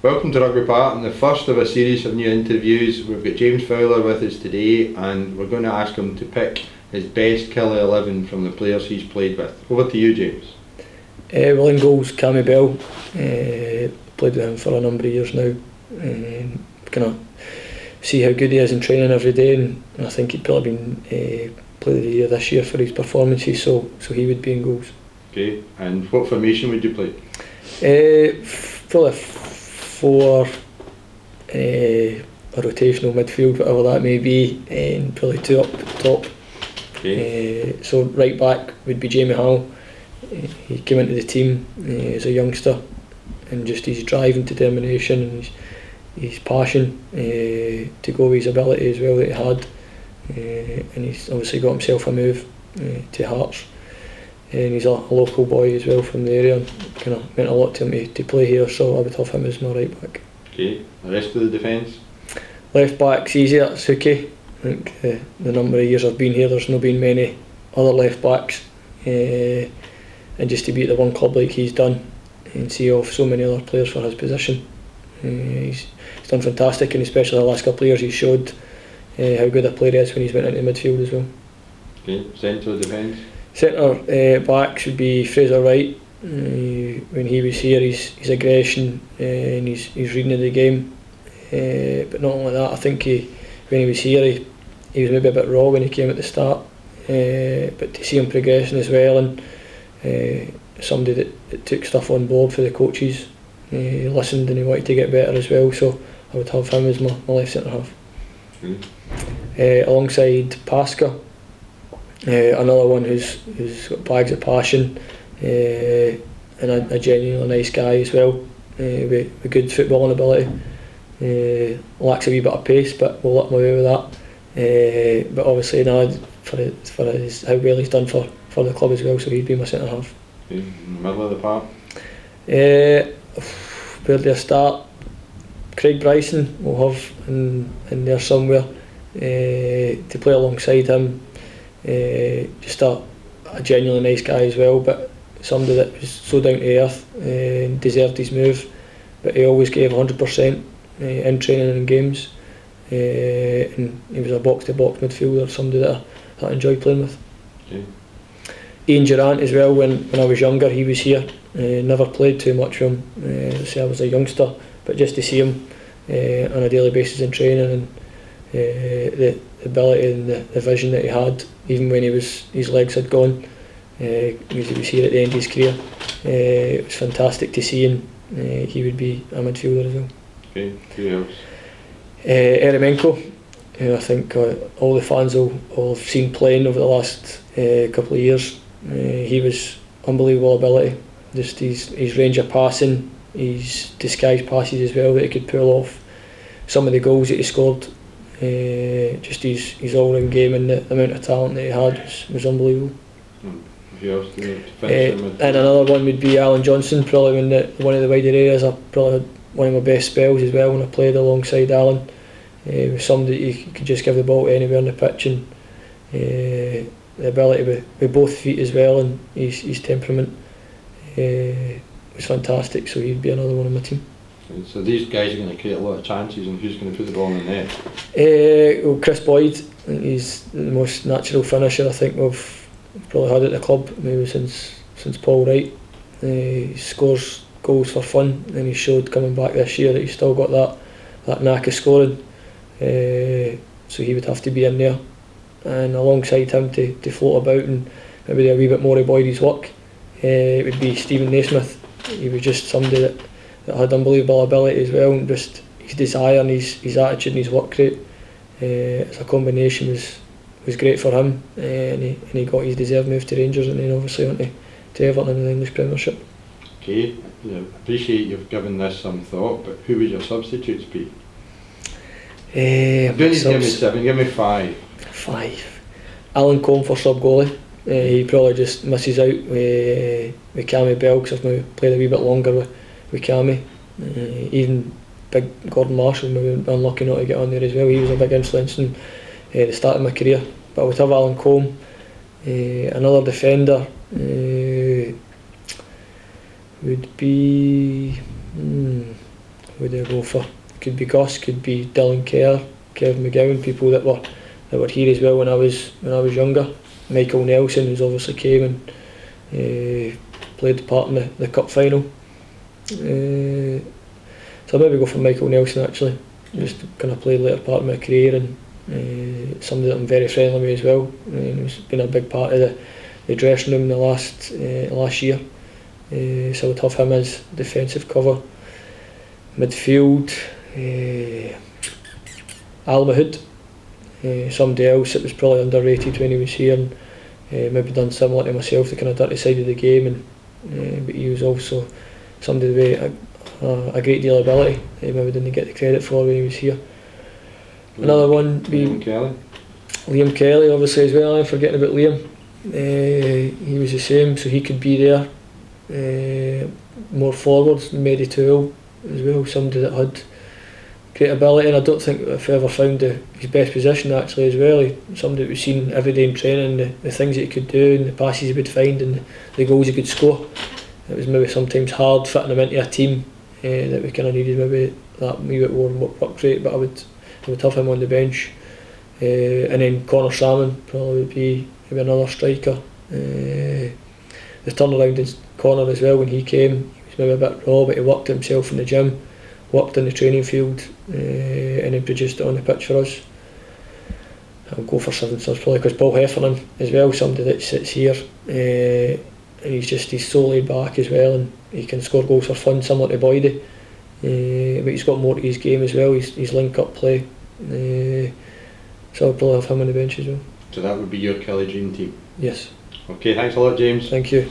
Welcome to Rugby Pat, and the first of a series of new interviews. We've got James Fowler with us today, and we're going to ask him to pick his best Killie 11 from the players he's played with. Over to you, James. Well, in goals, Cammy Bell. Played with him for a number of years now. Kind of see how good he is in training every day, and I think he'd probably been Player of the Year this year for his performances, so he would be in goals. Okay, and what formation would you play? Probably four, a rotational midfield, whatever that may be, and probably two up top. Okay. So right back would be Jamie Hall. He came into the team as a youngster, and just his drive and determination and his passion to go with his ability as well that he had, and he's obviously got himself a move to Hearts, and he's a local boy as well from the area, and kind of meant a lot to him to play here, so I would have him as my right back. Okay, the rest of the defence? Left back's easier, Suki. I think the number of years I've been here, there's not been many other left backs, and just to be at the one club like he's done and see off so many other players for his position, he's done fantastic, and especially the last couple of years he's showed how good a player he is when he's went into midfield as well. Okay, centre defence? Centre backs would be Fraser Wright. When he was here, his aggression and his reading of the game, but not only that, I think when he was here he was maybe a bit raw when he came at the start, but to see him progressing as well, and somebody that took stuff on board for the coaches, he listened and he wanted to get better as well, so I would have him as my left centre half. Alongside Pasca, another one who's got bags of passion, and a genuinely nice guy as well, with good footballing ability. Lacks a wee bit of pace, but we'll let him away with that. But obviously, for his how well he's done for the club as well, so he'd be my centre half. Okay, in the middle of the park? Where do I start? Craig Bryson we'll have in there somewhere, to play alongside him. Just a genuinely nice guy as well, but somebody that was so down to earth and deserved his move, but he always gave 100% in training and games, and he was a box to box midfielder, somebody that I enjoyed playing with. Okay. Ian Durant as well, when I was younger he was here, never played too much with him, I was a youngster, but just to see him on a daily basis in training, and the ability and the vision that he had, even when his legs had gone, because he was here at the end of his career, it was fantastic to see, and he would be a midfielder as well. Okay, who else? Eremenko, who I think all the fans will have seen playing over the last couple of years. He was unbelievable ability, just his range of passing, his disguised passes as well that he could pull off, some of the goals that he scored, just his all-round game, and the amount of talent that he had was unbelievable. Who else to finish And another one would be Alan Johnson, probably in one of the wider areas. I probably had one of my best spells as well when I played alongside Alan. He was somebody that you could just give the ball to anywhere on the pitch, and the ability with both feet as well, and his temperament was fantastic, so he'd be another one on my team. So these guys are going to create a lot of chances, and who's going to put the ball in the net? Well, Chris Boyd, I think he's the most natural finisher I think we've probably had at the club, maybe since Paul Wright. He scores goals for fun, and he showed coming back this year that he's still got that knack of scoring, so he would have to be in there, and alongside him to float about and maybe do a wee bit more of Boyd's work, it would be Stephen Naismith. He was just somebody that had unbelievable ability as well, and just his desire and his attitude and his work rate as a combination was great for him, and he got his deserved move to Rangers, and then obviously went to Everton in the English Premiership. Okay, I appreciate you've given this some thought, but who would your substitutes be? Don't need to give me 7, give me 5. 5. Alan Combe for sub goalie. He probably just misses out with Cammy Bell, because I've maybe played a wee bit longer with Cammy. Even big Gordon Marshall, maybe unlucky not to get on there as well. He was a big influence in the start of my career. But I would have Alan Combe. Another defender would be who do I go for? Could be Gus, could be Dylan Kerr, Kevin McGowan, people that were here as well when I was younger. Michael Nelson, who's obviously came and played the part in the cup final. So I'll maybe go for Michael Nelson actually. Just kind of played later part of my career, and somebody that I'm very friendly with as well. He's been a big part of the dressing room the last year. So I would have him as defensive cover. Midfield, Al Mahood, somebody else that was probably underrated when he was here, and maybe done similar to myself, the kind of dirty side of the game, and but he was also somebody with a great deal of ability. Maybe didn't get the credit for when he was here. Another one be Liam Kelly, obviously as well. I'm forgetting about Liam. He was the same, so he could be there. More forwards, Mary Toole as well, somebody that had great ability, and I don't think I've ever found his best position actually as well. Somebody that was seen every day in training, the things that he could do and the passes he would find and the goals he could score. It was maybe sometimes hard fitting him into a team that we kind of needed maybe that wee bit more work rate, but I would have him on the bench. And then Connor Salmon probably would be maybe another striker. The turnaround in Connor as well, when he came, he was maybe a bit raw, but he worked himself in the gym, worked in the training field, and then produced it on the pitch for us. I'll go for 7 stars probably because Paul Heffernan as well, somebody that sits here, and he's so laid back as well, and he can score goals for fun, similar to Boydie, but he's got more to his game as well. He's link up play, so I'll probably have him on the bench as well. So that would be your Killie dream team? Yes. Okay, thanks a lot, James. Thank you.